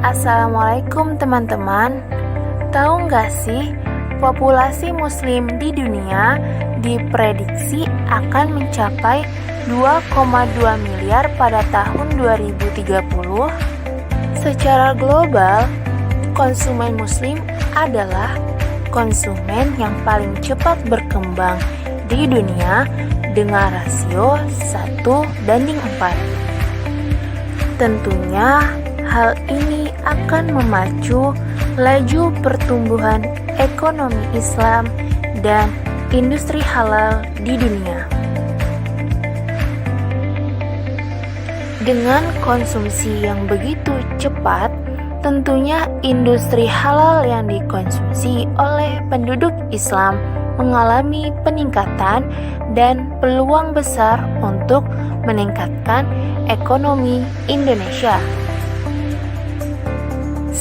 Assalamualaikum teman-teman. Tahu nggak sih, populasi muslim di dunia diprediksi akan mencapai 2,2 miliar pada tahun 2030. Secara global, konsumen muslim adalah konsumen yang paling cepat berkembang di dunia dengan rasio 1:4. Tentunya hal ini akan memacu laju pertumbuhan ekonomi Islam dan industri halal di dunia. Dengan konsumsi yang begitu cepat, tentunya industri halal yang dikonsumsi oleh penduduk Islam mengalami peningkatan dan peluang besar untuk meningkatkan ekonomi Indonesia.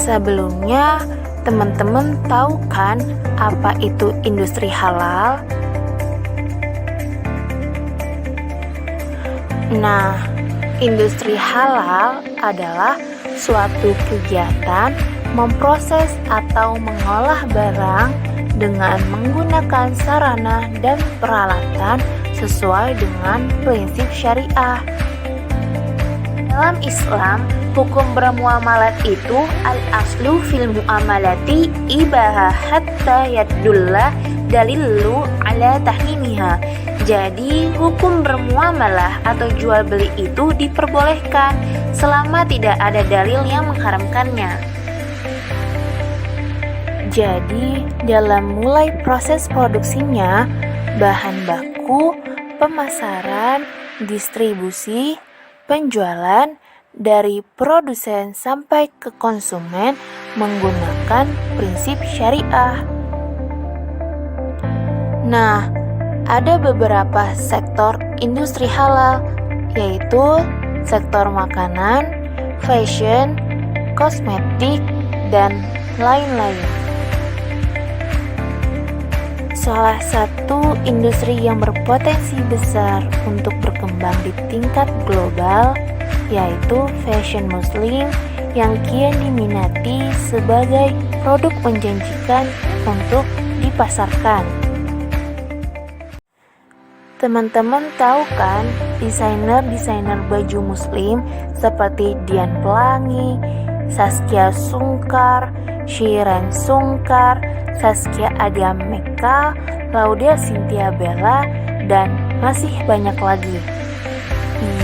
Sebelumnya, teman-teman tahu kan apa itu industri halal? Nah, industri halal adalah suatu kegiatan memproses atau mengolah barang dengan menggunakan sarana dan peralatan sesuai dengan prinsip syariah. Dalam Islam, hukum bermuamalat itu al-aslu fil muamalati ibaha hatta yadulla dalilu ala tahrimiha. Jadi, hukum bermuamalah atau jual beli itu diperbolehkan selama tidak ada dalil yang mengharamkannya. Jadi, dalam mulai proses produksinya, bahan baku, pemasaran, distribusi, penjualan, dari produsen sampai ke konsumen menggunakan prinsip syariah. Nah, ada beberapa sektor industri halal, yaitu sektor makanan, fashion, kosmetik, dan lain-lain. Salah satu industri yang berpotensi besar untuk berkembang di tingkat global yaitu fashion muslim yang kian diminati sebagai produk menjanjikan untuk dipasarkan. Teman-teman tahu kan desainer-desainer baju muslim seperti Dian Pelangi, Saskia Sungkar, Shiren Sungkar, Saskia Adia Meka, Laudia Cynthia Bella, dan masih banyak lagi.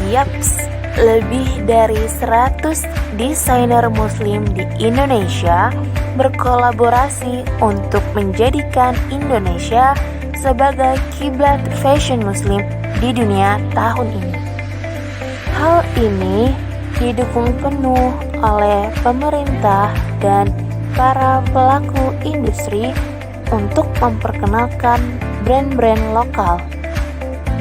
Yaps, lebih dari 100 desainer muslim di Indonesia berkolaborasi untuk menjadikan Indonesia sebagai kiblat fashion muslim di dunia tahun ini. Hal ini didukung penuh oleh pemerintah dan para pelaku industri untuk memperkenalkan brand-brand lokal.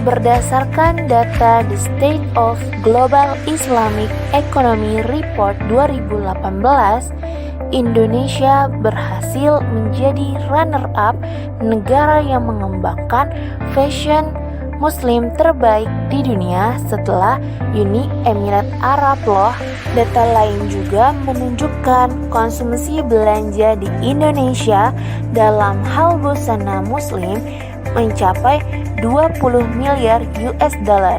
Berdasarkan data The State of Global Islamic Economy Report 2018, Indonesia berhasil menjadi runner-up negara yang mengembangkan fashion muslim terbaik di dunia setelah Uni Emirat Arab loh. Data lain juga menunjukkan konsumsi belanja di Indonesia dalam hal busana muslim mencapai 20 miliar US dollar.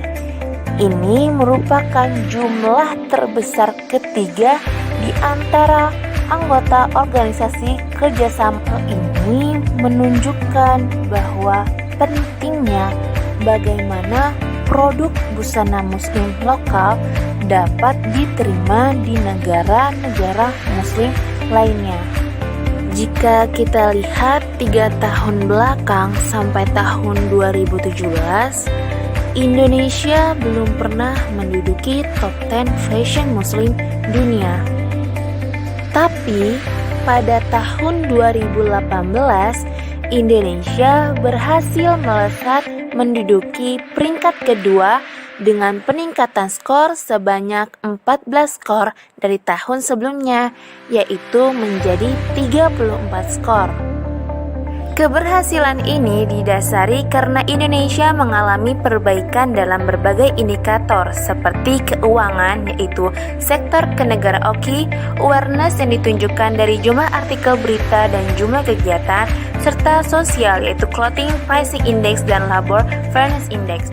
Ini merupakan jumlah terbesar ketiga di antara anggota organisasi kerjasama ini, menunjukkan bahwa pentingnya bagaimana produk busana muslim lokal dapat diterima di negara-negara muslim lainnya. Jika kita lihat 3 tahun belakang sampai tahun 2017, Indonesia belum pernah menduduki top 10 fashion muslim dunia. Tapi pada tahun 2018, Indonesia berhasil melesat menduduki peringkat kedua dengan peningkatan skor sebanyak 14 skor dari tahun sebelumnya, yaitu menjadi 34 skor. Keberhasilan ini didasari karena Indonesia mengalami perbaikan dalam berbagai indikator seperti keuangan, yaitu sektor kenegaraan awareness yang ditunjukkan dari jumlah artikel berita dan jumlah kegiatan, serta sosial yaitu Clothing Pricing Index dan Labor Fairness Index.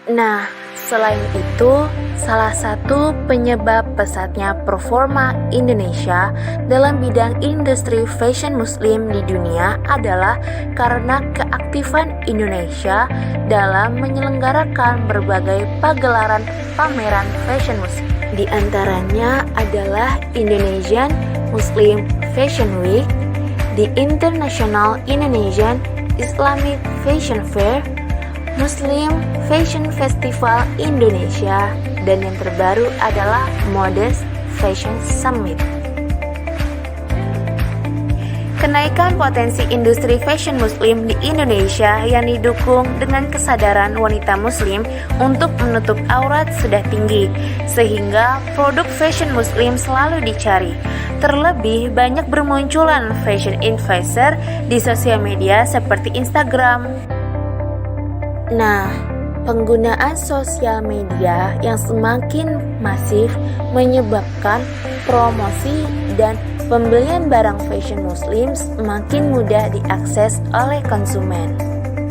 Nah, selain itu, salah satu penyebab pesatnya performa Indonesia dalam bidang industri fashion muslim di dunia adalah karena keaktifan Indonesia dalam menyelenggarakan berbagai pagelaran pameran fashion muslim. Di antaranya adalah Indonesian Muslim Fashion Week, the International Indonesian Islamic Fashion Fair, Muslim Fashion Festival Indonesia, dan yang terbaru adalah Modest Fashion Summit. Kenaikan potensi industri fashion muslim di Indonesia yang didukung dengan kesadaran wanita muslim untuk menutup aurat sudah tinggi, sehingga produk fashion muslim selalu dicari. Terlebih banyak bermunculan fashion influencer di sosial media seperti Instagram. Nah, penggunaan sosial media yang semakin masif menyebabkan promosi dan pembelian barang fashion muslim semakin mudah diakses oleh konsumen.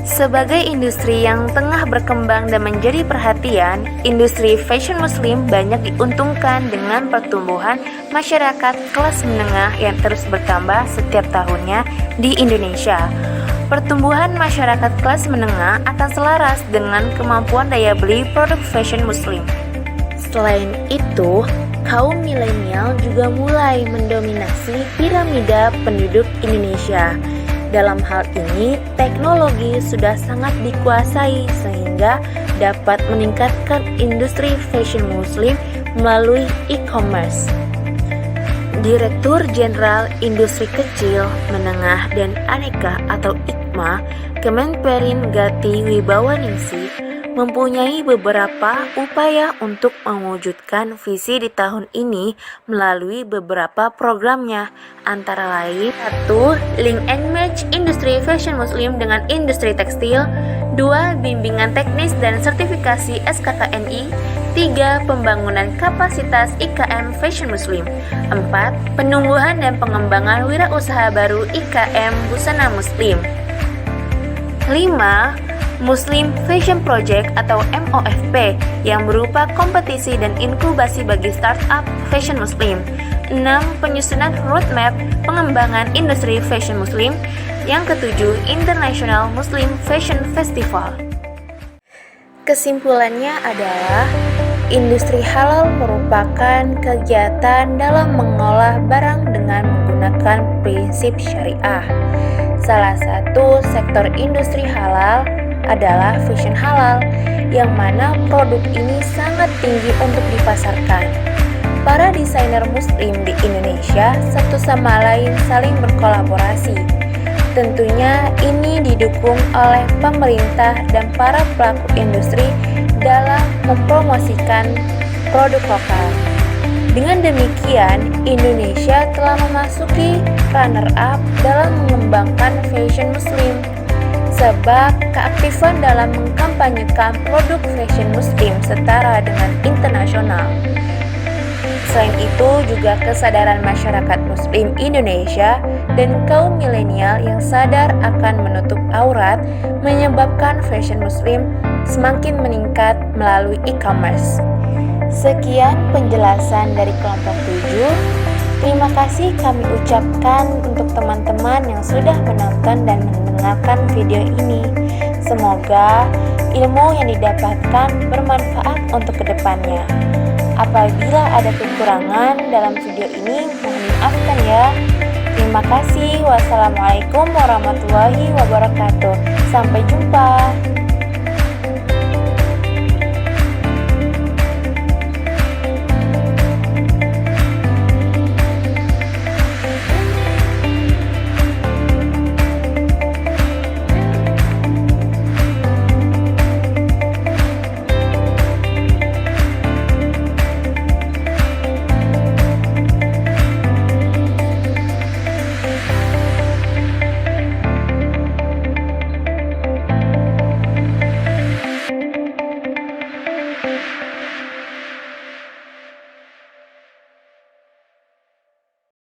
Sebagai industri yang tengah berkembang dan menjadi perhatian, industri fashion muslim banyak diuntungkan dengan pertumbuhan masyarakat kelas menengah yang terus bertambah setiap tahunnya di Indonesia. Pertumbuhan masyarakat kelas menengah akan selaras dengan kemampuan daya beli produk fashion muslim. Selain itu, kaum milenial juga mulai mendominasi piramida penduduk Indonesia. Dalam hal ini, teknologi sudah sangat dikuasai sehingga dapat meningkatkan industri fashion muslim melalui e-commerce. Direktur Jenderal Industri Kecil, Menengah, dan Aneka atau IKMA, Kemenperin Gati Wibawaningsih, mempunyai beberapa upaya untuk mewujudkan visi di tahun ini melalui beberapa programnya, antara lain 1. Link and match industri fashion muslim dengan industri tekstil, 2. Bimbingan teknis dan sertifikasi SKKNI, 3. Pembangunan kapasitas IKM fashion muslim, 4. Penumbuhan dan pengembangan wirausaha baru IKM busana muslim, 5. Muslim Fashion Project atau MOFP yang berupa kompetisi dan inkubasi bagi startup fashion muslim, 6. Penyusunan roadmap pengembangan industri fashion muslim, yang ketujuh International Muslim Fashion Festival. Kesimpulannya adalah industri halal merupakan kegiatan dalam mengolah barang dengan menggunakan prinsip syariah. Salah satu sektor industri halal adalah fashion halal, yang mana produk ini sangat tinggi untuk dipasarkan. Para desainer muslim di Indonesia satu sama lain saling berkolaborasi. Tentunya ini didukung oleh pemerintah dan para pelaku industri dalam mempromosikan produk lokal. Dengan demikian, Indonesia telah memasuki runner-up dalam mengembangkan fashion muslim, sebab keaktifan dalam mengkampanyekan produk fashion muslim setara dengan internasional. Selain itu, juga kesadaran masyarakat muslim Indonesia dan kaum milenial yang sadar akan menutup aurat menyebabkan fashion muslim semakin meningkat melalui e-commerce. Sekian penjelasan dari kelompok 7. Terima kasih kami ucapkan untuk teman-teman yang sudah menonton dan mendengarkan video ini. Semoga ilmu yang didapatkan bermanfaat untuk kedepannya. Apabila ada kekurangan dalam video ini, mohon dimaafkan ya. Terima kasih. Wassalamualaikum warahmatullahi wabarakatuh. Sampai jumpa.